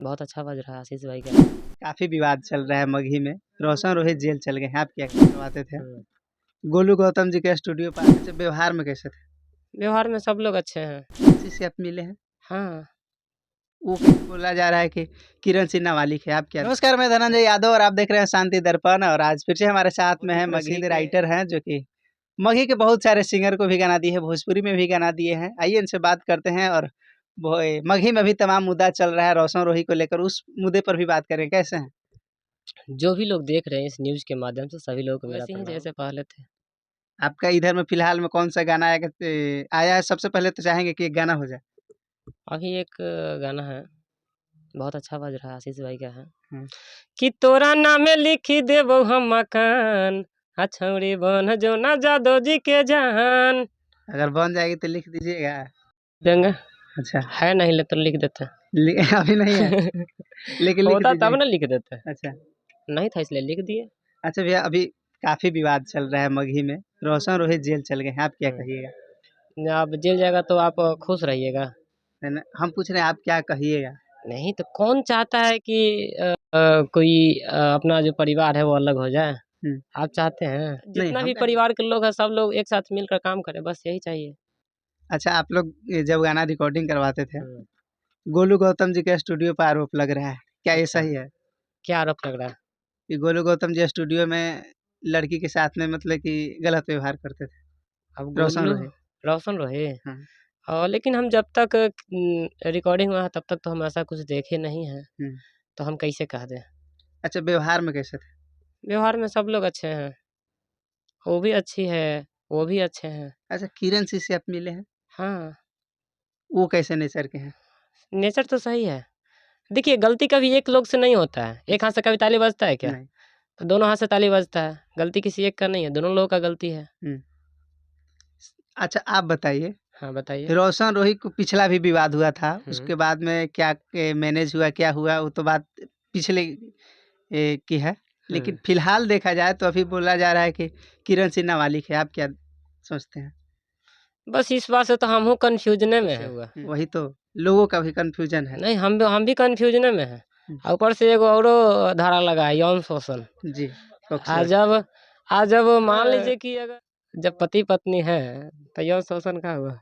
बहुत अच्छा बज रहा है आशीष भाई का। काफी विवाद चल रहा है मगही में। रोशन रोहित जेल चल गए हैं, आप क्या करवाते थे? गोलू गौतम जी के स्टूडियो पर आते थे, व्यवहार में कैसे थे? व्यवहार में सब लोग अच्छे हैं। किसी से आप मिले हैं? हाँ। वो बोला जा रहा है कि किरण सिन्हा नाबालिग है, आप क्या? नमस्कार, मैं धनंजय यादव और आप देख रहे हैं शांति दर्पण। और आज फिर से हमारे साथ में है मगही राइटर हैं, जो कि मगही के बहुत सारे सिंगर को भी गाना दिए है, भोजपुरी में भी गाना दिए हैं। आइए इनसे बात करते हैं। और मगही में भी तमाम मुद्दा चल रहा है रोशन रोही को लेकर, उस मुद्दे पर भी बात करें। कैसे हैं? जो भी लोग देख रहे हैं इस न्यूज के माध्यम से सभी लोगों को मेरा प्रणाम। जैसे पहले थे। आपका इधर में फिलहाल में कौन सा गाना आया है? सबसे पहले तो चाहेंगे कि एक गाना हो जाए। अभी एक गाना है, बहुत अच्छा बज रहा है, आशीष भाई का है हम्म। कि तोरा नामे लिखी देबो हम मकान, छौड़ी बन जो ना जादो जी के जान। अगर बन जाएगी तो लिख दीजिएगा। देंगे। अच्छा। है नहीं ले तो लिख देते अभी नहीं है लेकिन लिख होता तब दीजिए। ना लिख देते। अच्छा। नहीं था इसलिए लिख दिए। अच्छा भैया, अभी काफी विवाद चल रहा है मगही में। रोशन रोहित जेल चल गए हैं, आप क्या कहिएगा? आप जेल जाएगा तो आप खुश रहिएगा। है ना? हम पूछ रहे हैं आप क्या कहिएगा? नहीं तो कौन चाहता है कि कोई अपना जो परिवार है वो अलग हो जाए? आप चाहते हैं जितना भी परिवार के लोग हैं सब लोग एक साथ मिलकर काम करें, बस यही चाहिए। अच्छा, आप लोग ये जब गाना रिकॉर्डिंग करवाते थे, गोलू गौतम जी के स्टूडियो पर आरोप लग रहा है, क्या ये सही है? क्या आरोप लग रहा है? कि गोलू गौतम जी स्टूडियो में लड़की के साथ में मतलब कि गलत व्यवहार करते थे। अब रोशन रोहे हाँ। लेकिन हम जब तक रिकॉर्डिंग हुआ तब तक तो हम ऐसा कुछ देखे नहीं हैं, तो हम कैसे कह दें। अच्छा, व्यवहार में कैसे थे? व्यवहार में सब लोग अच्छे हैं, वो भी अच्छी है, वो भी अच्छे हैं। अच्छा, किरण सी से आप मिले हैं? हाँ। वो कैसे नेचर के हैं? नेचर तो सही है। देखिए गलती कभी एक लोग से नहीं होता है, एक हाथ से कभी ताली बजता है क्या? नहीं। तो दोनों हाथ से ताली बजता है। गलती किसी एक का नहीं है, दोनों लोगों का गलती है। अच्छा, आप बताइए। हाँ बताइए। रोशन रोही को पिछला भी विवाद हुआ था, उसके बाद में क्या मैनेज हुआ, क्या हुआ, वो तो बात पिछले की है। लेकिन फिलहाल देखा जाए तो अभी बोला जा रहा है कि किरण सिन्हा नाबालिग है, आप क्या सोचते हैं? बस इस बात से तो हम कंफ्यूजन में है। वही तो, लोगों का भी कंफ्यूजन है। नहीं, हम भी कंफ्यूजन में है। ऊपर से एगो औरो धारा लगा है, यौन शोषण जी। आज जब मान लीजिए कि अगर जब पति पत्नी है तो यौन शोषण का हुआ।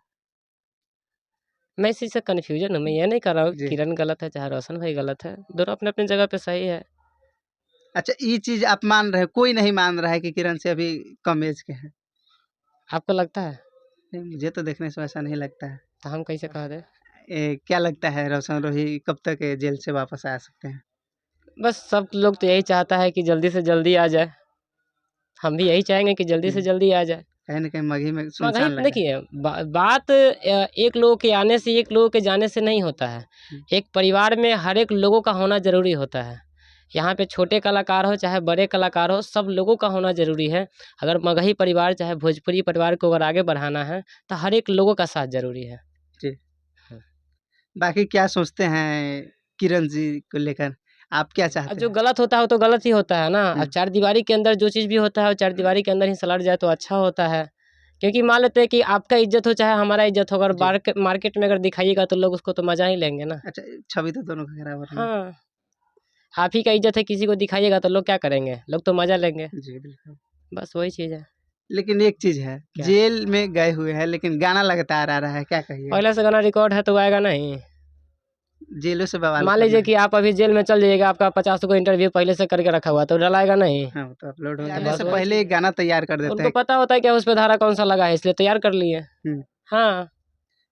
मैं इसी से कंफ्यूजन हूँ। मैं ये नहीं कर रहा हूँ किरण गलत है चाहे रोशन भाई गलत है, दोनों अपने अपने जगह पे सही है। अच्छा, ये चीज आप मान रहे हैं? कोई नहीं मान रहा है कि किरण से अभी कम एज के हैं? आपको लगता है? नहीं, मुझे तो देखने से ऐसा नहीं लगता है। तो हम कैसे कह दें? क्या लगता है रोशन रोही कब तक जेल से वापस आ सकते हैं? बस सब लोग तो यही चाहता है कि जल्दी से जल्दी आ जाए। हम भी यही चाहेंगे कि जल्दी से जल्दी आ जाए। कहीं ना कहीं मगही में सुनसान लग देखिए बात एक लोग के आने से एक लोगों के जाने से नहीं होता है। एक परिवार में हर एक लोगों का होना जरूरी होता है। यहाँ पे छोटे कलाकार हो चाहे बड़े कलाकार हो, सब लोगों का होना जरूरी है। अगर मगही परिवार चाहे भोजपुरी परिवार को अगर आगे बढ़ाना है तो हर एक लोगों का साथ जरूरी है जी। बाकी क्या सोचते हैं किरण जी को लेकर? आप क्या चाहते हैं? जो गलत होता है वो तो गलत ही होता है ना। अब चार दीवारी के अंदर जो चीज़ भी होता है वो चार दीवारी के अंदर ही सलट जाए तो अच्छा होता है। क्योंकि मान लेते हैं कि आपका इज्जत हो चाहे हमारा इज्जत हो, अगर मार्केट में अगर दिखाइएगा तो लोग उसको तो मजा ही लेंगे ना। अच्छा, छवि तो दोनों का खराब है। हाँ, आप ही का इज्जत है, किसी को दिखाइएगा तो लोग क्या करेंगे? लोग तो मजा लेंगे जी, बिल्कुल। बस वही चीज़ है। लेकिन एक चीज है, जेल में गए हुए हैं लेकिन गाना लगातार आ रहा है, क्या कहिए? पहले से गाना रिकॉर्ड है तो आएगा नहीं। जेलों से बवाल मान लीजिए कि आप अभी जेल में चल जाइएगा, आपका 50 को इंटरव्यू पहले से करके रखा हुआ तो डलाएगा नहीं। हाँ, तो अपलोड होने से पहले एक गाना तैयार कर देते हैं। उनको पता होता है कि उस पे धारा कौन सा लगा है, इसलिए तैयार कर लिए। हाँ,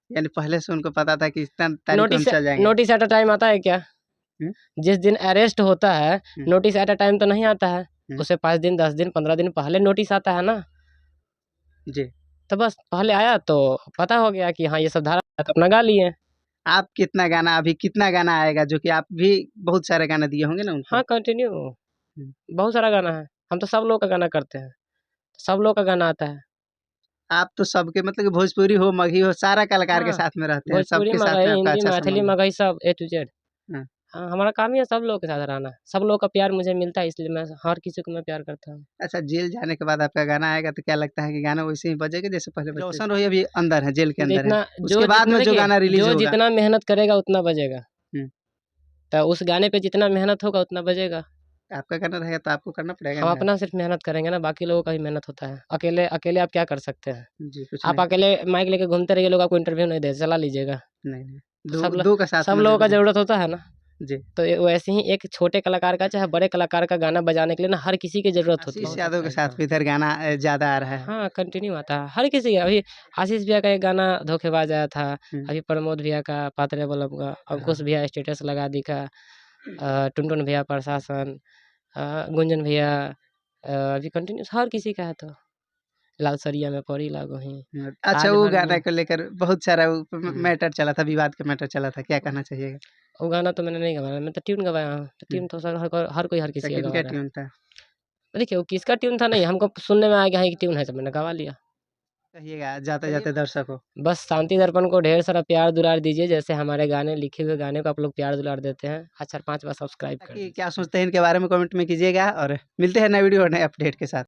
यानी पहले से उनको पता था कि इतना तारीख में चल जाएंगे। नोटिस एट अ टाइम आता है क्या? जिस दिन अरेस्ट होता है नोटिस एट अ टाइम तो नहीं आता है। उसे 5 दिन 10 दिन 15 दिन पहले नोटिस आता है ना जी। तो बस पहले आया तो पता हो गया कि हाँ ये सब धारा है, तो अपना गा लिए। आप कितना गाना आएगा जो कि आप भी बहुत सारे गाना दिए होंगे ना उनको? हाँ कंटिन्यू बहुत सारा गाना है। हम तो सब लोग का गाना करते हैं, सब लोग का गाना आता है। आप तो सबके मतलब कि भोजपुरी हो मगही हो सारा कलाकार के साथ में रहते हैं, सबके साथ में आपका अच्छा मैथिली मगही सब A to Z। हाँ, हमारा काम ही है सब लोग के साथ रहना। सब लोग का प्यार मुझे मिलता है इसलिए मैं हर किसी को मैं प्यार करता हूँ। अच्छा, जेल जाने के बाद आपका गाना आएगा तो क्या लगता है कि गाना वैसे ही बजेगा जैसे पहले बजते? रोशन रोही अभी अंदर है, जेल के अंदर है, उसके बाद में जो गाना रिलीज होगा जितना मेहनत करेगा उतना बजेगा। तो उस गाने पे जितना मेहनत होगा उतना बजेगा। आपका करना रहेगा तो आपको करना पड़ेगा हम ना। अपना सिर्फ मेहनत करेंगे ना, बाकी लोगों का भी मेहनत होता है। अकेले अकेले आप क्या कर सकते हैं? जी, कुछ आप नहीं। अकेले माइक लेके घूमते रहिए, लोग आपको इंटरव्यू नहीं दे, चला लीजिएगा। नहीं, नहीं। सब 2 का साथ सब में लोगों का ज़रूरी है। ज़रूरत होता है ना। जी। तो वैसे ही एक छोटे कलाकार का चाहे बड़े कलाकार का गाना बजाने के लिए ना हर किसी की ज़रूरत होती है। आशीष यादव के साथ भी इधर गाना ज़्यादा आ रहा है। हाँ, कंटिन्यू आता है हर किसी का। अभी आशीष भैया का एक गाना धोखेबाज आया था, अभी प्रमोद भैया का पातरे बलम का, अंकुश भैया स्टेटस लगा दिखा, टुनटुन भैया प्रशासन, गुंजन भैया, अभी कंटिन्यूस हर किसी का है। तो लाल सरिया में पड़ी लागो ही अच्छा, आज वो भर गाना में को लेकर बहुत सारा मैटर चला था, विवाद का मैटर चला था, क्या कहना चाहिएगा? वो गाना तो मैंने नहीं गवाया, मैं तो ट्यून गवाया हूँ। तो ट्यून तो सर हर कोई हर किसी का लेकिन गवा क्या रहा है। ट्यून था? देखिए वो किसका ट्यून था नहीं, हमको सुनने में आया कि हाँ ये ट्यून है, तो मैंने गवा लिया। कहिएगा जाते-जाते दर्शकों। बस शांति दर्पण को ढेर सारा प्यार दुलार दीजिए, जैसे हमारे गाने लिखे हुए गाने को आप लोग प्यार दुलार देते हैं। 4-5 बार सब्सक्राइब कर ताकि दीजिए। क्या सोचते हैं इनके बारे में कमेंट में कीजिएगा और मिलते हैं नए वीडियो और नए अपडेट के साथ।